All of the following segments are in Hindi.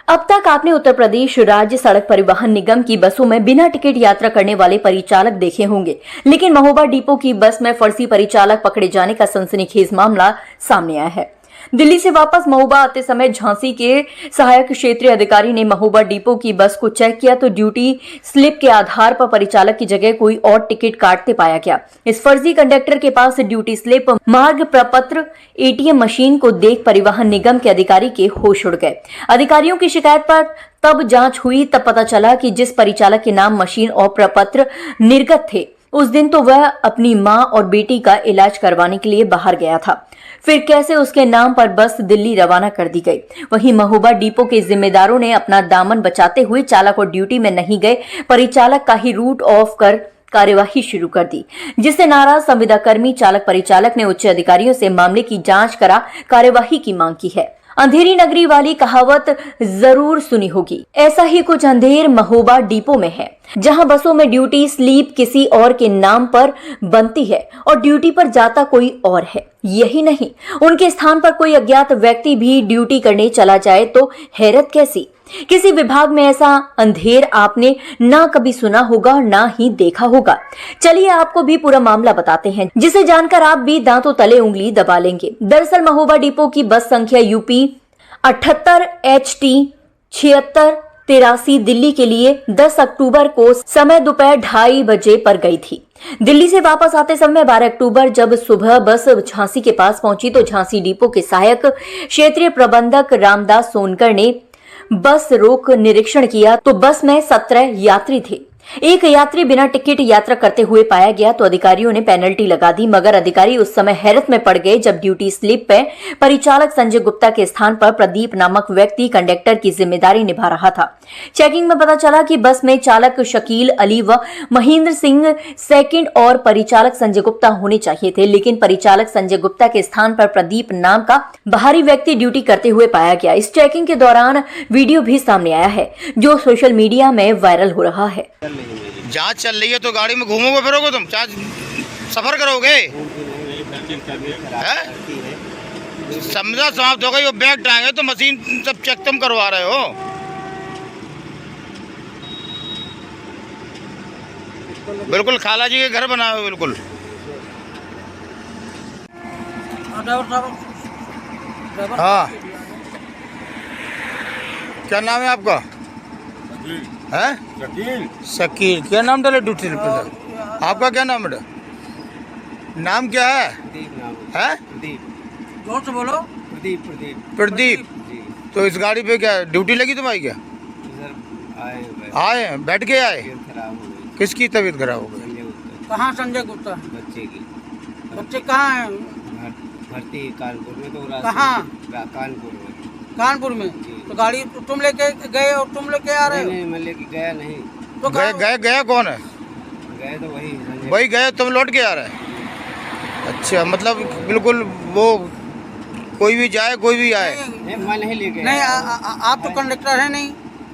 अब तक आपने उत्तर प्रदेश राज्य सड़क परिवहन निगम की बसों में बिना टिकट यात्रा करने वाले परिचालक देखे होंगे, लेकिन महोबा डिपो की बस में फर्जी परिचालक पकड़े जाने का सनसनीखेज मामला सामने आया है। दिल्ली से वापस महोबा आते समय झांसी के सहायक क्षेत्रीय अधिकारी ने महोबा डिपो की बस को चेक किया तो ड्यूटी स्लिप के आधार पर परिचालक की जगह कोई और टिकट काटते पाया गया। इस फर्जी कंडक्टर के पास ड्यूटी स्लिप, मार्ग प्रपत्र, एटीएम मशीन को देख परिवहन निगम के अधिकारी के होश उड़ गए। अधिकारियों की शिकायत पर तब जांच हुई, तब पता चला कि जिस परिचालक के नाम मशीन और प्रपत्र निर्गत थे, उस दिन तो वह अपनी मां और बेटी का इलाज करवाने के लिए बाहर गया था। फिर कैसे उसके नाम पर बस दिल्ली रवाना कर दी गई। वहीं महोबा डिपो के जिम्मेदारों ने अपना दामन बचाते हुए चालक और ड्यूटी में नहीं गए परिचालक का ही रूट ऑफ कर कार्यवाही शुरू कर दी, जिससे नाराज संविदा कर्मी चालक परिचालक ने उच्च अधिकारियों से मामले की जांच करा कार्यवाही की मांग की है। अंधेरी नगरी वाली कहावत जरूर सुनी होगी। ऐसा ही कुछ अंधेर महोबा डिपो में है, जहां बसों में ड्यूटी स्लीप किसी और के नाम पर बनती है और ड्यूटी पर जाता कोई और है। यही नहीं, उनके स्थान पर कोई अज्ञात व्यक्ति भी ड्यूटी करने चला जाए तो हैरत कैसी। किसी विभाग में ऐसा अंधेर आपने ना कभी सुना होगा और ना ही देखा होगा। चलिए आपको भी पूरा मामला बताते हैं, जिसे जानकर आप भी दांतों तले उंगली दबा लेंगे। दरअसल महोबा डिपो की बस संख्या यूपी 78 HT 7683 दिल्ली के लिए 10 अक्टूबर को समय दोपहर 2:30 बजे पर गई थी। दिल्ली से वापस आते समय 12 अक्टूबर जब सुबह बस झांसी के पास पहुंची तो झांसी डिपो के सहायक क्षेत्रीय प्रबंधक रामदास सोनकर ने बस रोक निरीक्षण किया तो बस में 17 यात्री थे। एक यात्री बिना टिकट यात्रा करते हुए पाया गया तो अधिकारियों ने पेनल्टी लगा दी, मगर अधिकारी उस समय हैरत में पड़ गए जब ड्यूटी स्लिप पे परिचालक संजय गुप्ता के स्थान पर प्रदीप नामक व्यक्ति कंडक्टर की जिम्मेदारी निभा रहा था। चेकिंग में पता चला कि बस में चालक शकील अली व महेंद्र सिंह सेकंड और परिचालक संजय गुप्ता होने चाहिए थे, लेकिन परिचालक संजय गुप्ता के स्थान पर प्रदीप नाम का बाहरी व्यक्ति ड्यूटी करते हुए पाया गया। इस चेकिंग के दौरान वीडियो भी सामने आया है, जो सोशल मीडिया में वायरल हो रहा है। जांच चल रही है तो गाड़ी में घूमोगे फिरोगे, तुम सफर करोगे? समझा समाप्त हो गई। वो बैग टांगे तो मशीन सब चेक तुम करवा रहे हो। बिल्कुल खाला जी के घर बना हुआ। बिल्कुल हाँ। क्या नाम है आपका? है शकील। क्या नाम डाले ड्यूटी पर? आपका क्या नाम है? नाम क्या है? जोर से बोलो। प्रदीप। तो इस गाड़ी पे क्या ड्यूटी लगी तुम्हारी? क्या आए बैठ के आए? किसकी तबीयत खराब हो गई? कहाँ संजय गुप्ता? बच्चे की। बच्चे कहाँ हैं? भर्ती कानपुर में। तो कहाँ? कानपुर में तो गाड़ी तुम लेके गए और तुम लेके आ रहे हो? नहीं, मैं लेके गया नहीं। तो गया कौन है? गए तो वही गए, तुम लौट के आ रहे? अच्छा, मतलब बिल्कुल वो कोई भी जाए कोई भी आए? नहीं, मैं नहीं लेके नहीं, आप तो कंडक्टर है नहीं?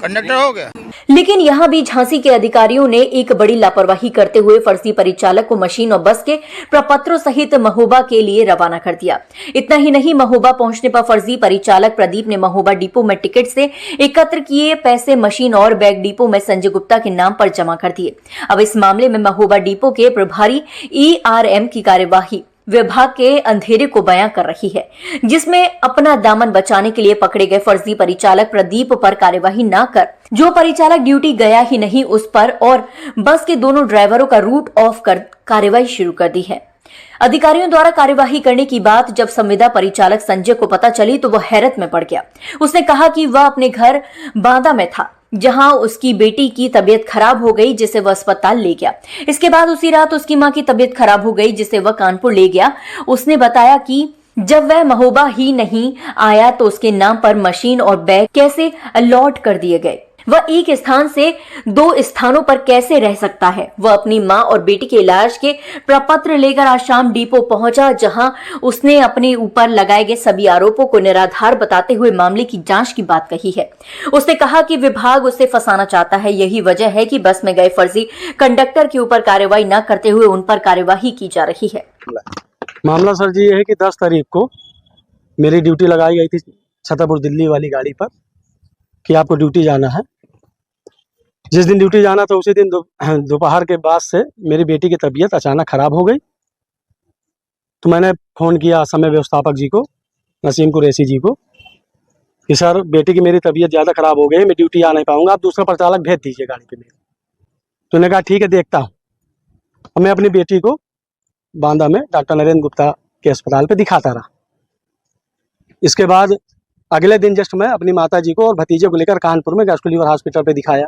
कंडक्टर हो गया। लेकिन यहां भी झांसी के अधिकारियों ने एक बड़ी लापरवाही करते हुए फर्जी परिचालक को मशीन और बस के प्रपत्रों सहित महोबा के लिए रवाना कर दिया। इतना ही नहीं, महोबा पहुंचने पर फर्जी परिचालक प्रदीप ने महोबा डिपो में टिकट से एकत्र किए पैसे मशीन और बैग डिपो में संजय गुप्ता के नाम पर जमा कर दिए। अब इस मामले में महोबा डिपो के प्रभारी ERM की कार्यवाही विभाग के अंधेरे को बयां कर रही है, जिसमें अपना दामन बचाने के लिए पकड़े गए फर्जी परिचालक प्रदीप पर कार्यवाही न कर जो परिचालक ड्यूटी गया ही नहीं उस पर और बस के दोनों ड्राइवरों का रूट ऑफ कर कार्यवाही शुरू कर दी है। अधिकारियों द्वारा कार्यवाही करने की बात जब संविदा परिचालक संजय को पता चली तो वह हैरत में पड़ गया। उसने कहा कि वह अपने घर बांदा में था, जहां उसकी बेटी की तबीयत खराब हो गई, जिसे वह अस्पताल ले गया। इसके बाद उसी रात उसकी मां की तबीयत खराब हो गई, जिसे वह कानपुर ले गया। उसने बताया कि जब वह महोबा ही नहीं आया तो उसके नाम पर मशीन और बैग कैसे अलॉट कर दिए गए। वह एक स्थान से 2 स्थानों पर कैसे रह सकता है। वह अपनी मां और बेटी के इलाज के प्रपत्र लेकर आज शाम डिपो पहुंचा, जहां उसने अपने ऊपर लगाए गए सभी आरोपों को निराधार बताते हुए मामले की जांच की बात कही है। उसने कहा कि विभाग उसे फंसाना चाहता है। यही वजह है कि बस में गए फर्जी कंडक्टर के ऊपर कार्रवाई न करते हुए उन पर कार्यवाही की जा रही है। मामला सर जी ये है कि 10 तारीख को मेरी ड्यूटी लगाई गई थी छतरपुर दिल्ली वाली गाड़ी पर कि आपको ड्यूटी जाना है। जिस दिन ड्यूटी जाना था उसी दिन दोपहर के बाद से मेरी बेटी की तबीयत अचानक ख़राब हो गई। तो मैंने फ़ोन किया समय व्यवस्थापक जी को, नसीम कुरैशी जी को, कि सर बेटी की मेरी तबीयत ज़्यादा ख़राब हो गई, मैं ड्यूटी आ नहीं पाऊँगा, आप दूसरा परिचालक भेज दीजिए गाड़ी पे मेरी। तो उन्होंने कहा ठीक है देखता हूँ। और मैं अपनी बेटी को बांदा में डॉक्टर नरेंद्र गुप्ता के अस्पताल पे दिखाता रहा। इसके बाद अगले दिन जस्ट मैं अपनी माता जी को और भतीजे को लेकर कानपुर में गैस्ट्रो लीवर हॉस्पिटल पे दिखाया।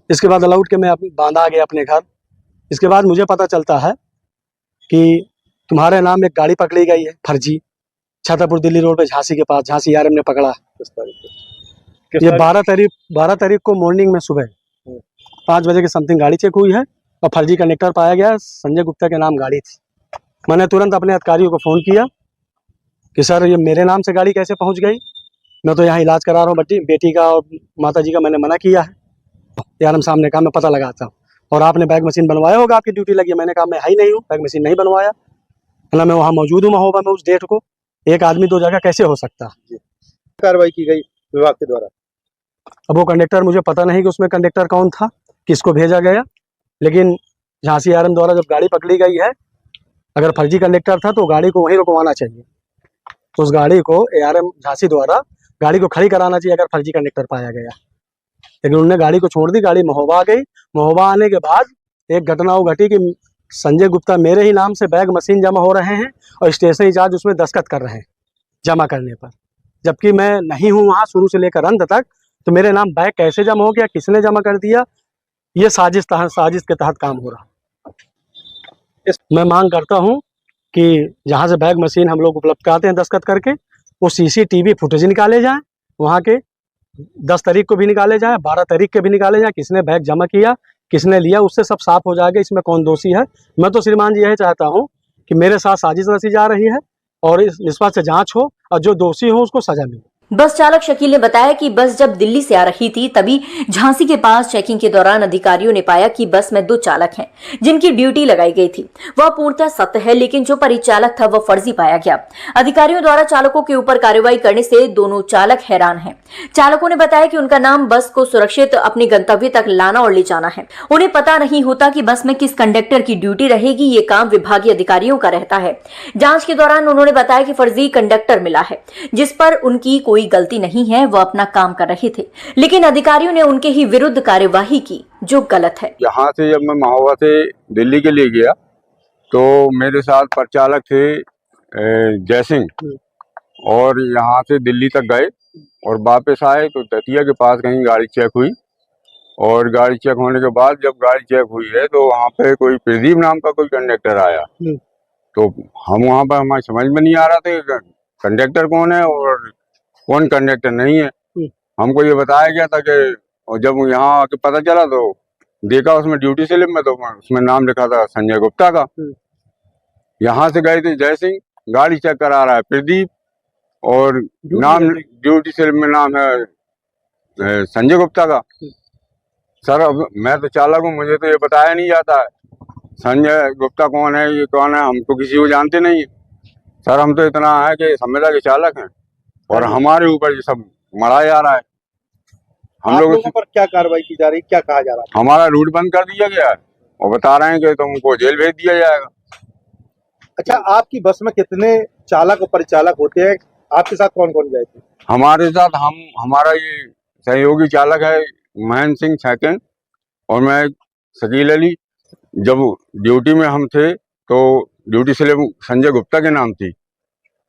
इसके बाद लौट के मैं बांदा आ गया अपने घर। इसके बाद मुझे पता चलता है कि तुम्हारे नाम एक गाड़ी पकड़ी गई है फर्जी, छतरपुर दिल्ली रोड पे झांसी के पास, झांसी आरएम ने पकड़ा। ये 12 तारीख को मॉर्निंग में सुबह 5 बजे के समथिंग गाड़ी चेक हुई है और फर्जी कंडक्टर पाया गया। संजय गुप्ता के नाम गाड़ी थी। मैंने तुरंत अपने अधिकारियों को फ़ोन किया कि सर ये मेरे नाम से गाड़ी कैसे पहुंच गई, मैं तो यहाँ इलाज करा रहा हूँ बेटी का और माता जी का, मैंने मना किया है। यार सामने कहा मैं पता लगाता हूँ, और आपने बैग मशीन बनवाया होगा, आपकी ड्यूटी लगी है। मैंने कहा मैं है ही नहीं हूँ, बैग मशीन नहीं बनवाया, ना मैं वहाँ मौजूद हूँ महोबा में उस डेट को। एक आदमी 2 जगह कैसे हो सकता। कार्रवाई की गई विभाग के द्वारा? अब वो कंडक्टर मुझे पता नहीं कि उसमें कंडक्टर कौन था, किसको भेजा गया, लेकिन झांसी आरएम द्वारा जब गाड़ी पकड़ी गई है, अगर फर्जी कंडक्टर था तो गाड़ी को वहीं रुकवाना चाहिए। तो उस गाड़ी को एआरएम झांसी द्वारा गाड़ी को खड़ी कराना चाहिए अगर फर्जी कंडक्टर पाया गया। लेकिन उन्होंने गाड़ी को छोड़ दी, गाड़ी महोबा आ गई। महोबा आने के बाद एक घटना वो घटी कि संजय गुप्ता मेरे ही नाम से बैग मशीन जमा हो रहे हैं और स्टेशन इंचार्ज उसमें दस्तखत कर रहे हैं जमा करने पर, जबकि मैं नहीं हूँ वहाँ शुरू से लेकर अंत तक। तो मेरे नाम बैग कैसे जमा हो गया, किसने जमा कर दिया, ये साजिश के तहत काम हो रहा। मैं मांग करता हूँ कि जहाँ से बैग मशीन हम लोग उपलब्ध कराते हैं दस्तखत करके, वो सीसीटीवी फुटेज निकाले जाएं, वहाँ के 10 तारीख को भी निकाले जाएं, 12 तारीख के भी निकाले जाएं, किसने बैग जमा किया, किसने लिया, उससे सब साफ हो जाएगा इसमें कौन दोषी है। मैं तो श्रीमान जी यही चाहता हूँ कि मेरे साथ साजिश रची जा रही है और इस निष्पक्ष से जांच हो और जो दोषी हो उसको सजा मिले। बस चालक शकील ने बताया कि बस जब दिल्ली से आ रही थी तभी झांसी के पास चेकिंग के दौरान अधिकारियों ने पाया कि बस में 2 चालक हैं जिनकी ड्यूटी लगाई गई थी। वह पूर्णतः सत्य है, लेकिन जो परिचालक था वह फर्जी पाया गया। अधिकारियों द्वारा चालकों के ऊपर कार्रवाई करने से दोनों चालक हैरान हैं। चालकों ने बताया कि उनका नाम बस को सुरक्षित अपने गंतव्य तक लाना और ले जाना है। उन्हें पता नहीं होता कि बस में किस कंडक्टर की ड्यूटी रहेगी, ये काम विभागीय अधिकारियों का रहता है। जांच के दौरान उन्होंने बताया कि फर्जी कंडक्टर मिला है जिस पर उनकी कोई गलती नहीं है, वह अपना काम कर रहे थे, लेकिन अधिकारियों ने उनके ही विरुद्ध कार्यवाही की जो गलत है। यहाँ से जब मैं महोबा से दिल्ली के लिए गया तो मेरे साथ परिचालक थे जयसिंह, और यहाँ से दिल्ली तक गए और वापस आए तो दतिया के पास कहीं गाड़ी चेक हुई, और गाड़ी चेक होने के बाद जब गाड़ी चेक हुई है तो वहाँ पे कोई प्रदीप नाम का कोई कंडक्टर आया। तो हम वहाँ पर हमारी समझ में नहीं आ रहा था कंडक्टर कौन है और कौन कंडक्टर नहीं है। हमको ये बताया गया था कि, और जब यहाँ आके पता चला तो देखा उसमें ड्यूटी स्लिप में तो उसमें नाम लिखा था संजय गुप्ता का। यहाँ से गए थे जयसिंह, गाड़ी चेक करा रहा है प्रदीप, और नाम ड्यूटी स्लिप में नाम है संजय गुप्ता का। सर अब मैं तो चालक हूँ, मुझे तो ये बताया नहीं जाता है संजय गुप्ता कौन है, ये कौन है, हम तो किसी को जानते नहीं है सर। हम तो इतना है कि संविदा के चालक हैं और हमारे ऊपर ये सब मरा जा रहा है। हम लोगों पर क्या कार्रवाई की जा रही, क्या कहा जा रहा है? हमारा रूट बंद कर दिया गया है और बता रहे हैं कि तुमको जेल भेज दिया जाएगा। अच्छा, आपकी बस में कितने चालक और परिचालक होते हैं? आपके साथ कौन कौन गए थे? हमारे साथ हमारा ये सहयोगी चालक है महेंद्र सिंह सेकंड, और मैं शकील अली। जब ड्यूटी में हम थे तो ड्यूटी स्लिप संजय गुप्ता के नाम थी,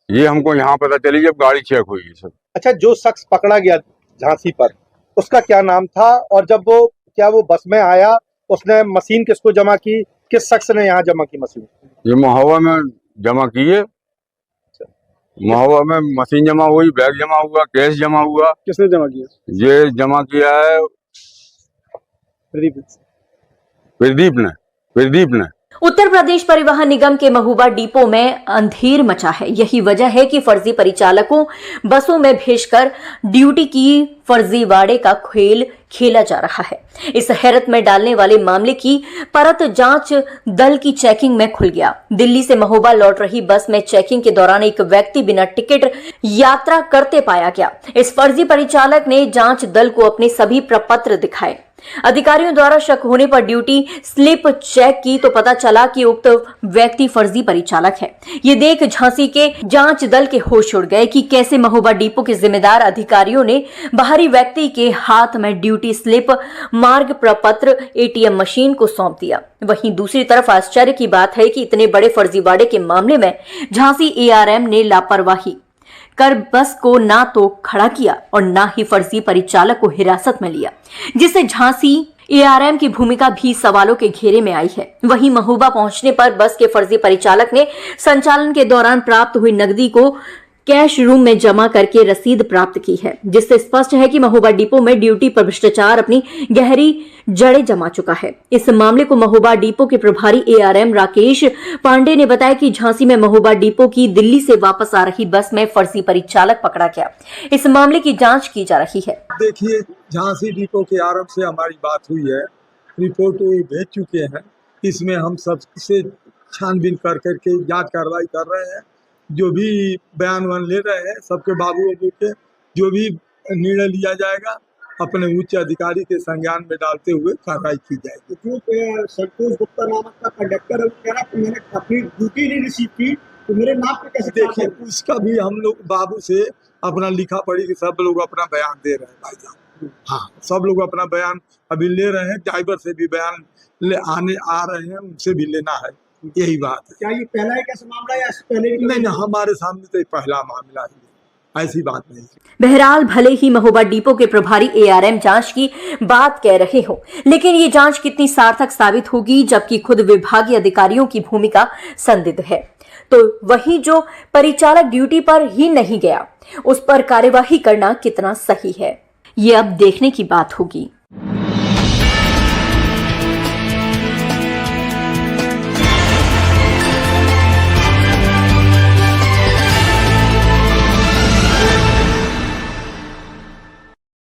ये हमको यहाँ पता चली जब गाड़ी चेक हुई सब। अच्छा, जो शख्स पकड़ा गया झांसी पर उसका क्या नाम था, और जब वो बस में आया उसने मशीन किसको जमा की, किस शख्स ने यहाँ जमा की मशीन? ये महोबा में जमा की है, महोबा में मशीन जमा हुई, बैग जमा हुआ, कैश जमा हुआ। किसने जमा किया? ये जमा किया है प्रदीप ने। उत्तर प्रदेश परिवहन निगम के महोबा डिपो में अंधेर मचा है। यही वजह है कि फर्जी परिचालकों बसों में भेजकर ड्यूटी की फर्जीवाड़े का खेल खेला जा रहा है। इस हैरत में डालने वाले मामले की परत जांच दल की चेकिंग में खुल गया। दिल्ली से महोबा लौट रही बस में चेकिंग के दौरान एक व्यक्ति बिना टिकट यात्रा करते पाया गया। इस फर्जी परिचालक ने जांच दल को अपने सभी प्रपत्र दिखाए। अधिकारियों द्वारा शक होने पर ड्यूटी स्लिप चेक की तो पता चला कि उक्त व्यक्ति फर्जी परिचालक है। ये देख झांसी के जांच दल के होश उड़ गए कि कैसे महोबा डिपो के जिम्मेदार अधिकारियों ने बाहरी व्यक्ति के हाथ में ड्यूटी स्लिप, मार्ग प्रपत्र, एटीएम मशीन को सौंप दिया। वहीं दूसरी तरफ आश्चर्य की बात है कि इतने बड़े फर्जीवाड़े के मामले में झांसी एआरएम ने लापरवाही कर बस को ना तो खड़ा किया और ना ही फर्जी परिचालक को हिरासत में लिया, जिससे झांसी एआरएम की भूमिका भी सवालों के घेरे में आई है। वहीं महोबा पहुंचने पर बस के फर्जी परिचालक ने संचालन के दौरान प्राप्त हुई नकदी को कैश रूम में जमा करके रसीद प्राप्त की है, जिससे स्पष्ट है कि महोबा डिपो में ड्यूटी पर भ्रष्टाचार अपनी गहरी जड़ें जमा चुका है। इस मामले को महोबा डिपो के प्रभारी एआरएम राकेश पांडे ने बताया कि झांसी में महोबा डिपो की दिल्ली से वापस आ रही बस में फर्जी परिचालक पकड़ा गया। इस मामले की जांच की जा रही है। देखिए, झांसी डिपो के आरएम से हमारी बात हुई है, रिपोर्ट भेज चुके हैं। इसमें हम सबसे छानबीन कर करके जांच कार्रवाई कर रहे हैं। जो भी बयान वान ले रहे हैं, सबके बाबू के जो भी निर्णय लिया जाएगा अपने उच्च अधिकारी के संज्ञान में डालते हुए कार्रवाई की जाएगी। जो संतोष गुप्ता नामक का कंडक्टर है, कह रहा कि मैंने अपनी ड्यूटी नहीं रिसीव की तो मेरे नाम पे कैसे? देखिए, उसका भी हम लोग बाबू से अपना लिखा पढ़ी कि सब लोग अपना बयान दे रहे हैं भाईजान। हाँ, सब लोग अपना बयान अभी ले रहे हैं। ड्राइवर से भी बयान आ रहे हैं, उनसे भी लेना है। यही बात है। क्या ये पहला है कैसा मामला या पहले? नहीं, हमारे सामने तो पहला मामला है, ऐसी बात नहीं। बहरहाल भले ही महोबा डिपो के प्रभारी एआरएम जांच की बात कह रहे हो, लेकिन ये जांच कितनी सार्थक साबित होगी जबकि खुद विभागीय अधिकारियों की भूमिका संदिग्ध है। तो वही जो परिचालक ड्यूटी पर ही नहीं गया, उस पर कार्यवाही करना कितना सही है, ये अब देखने की बात होगी।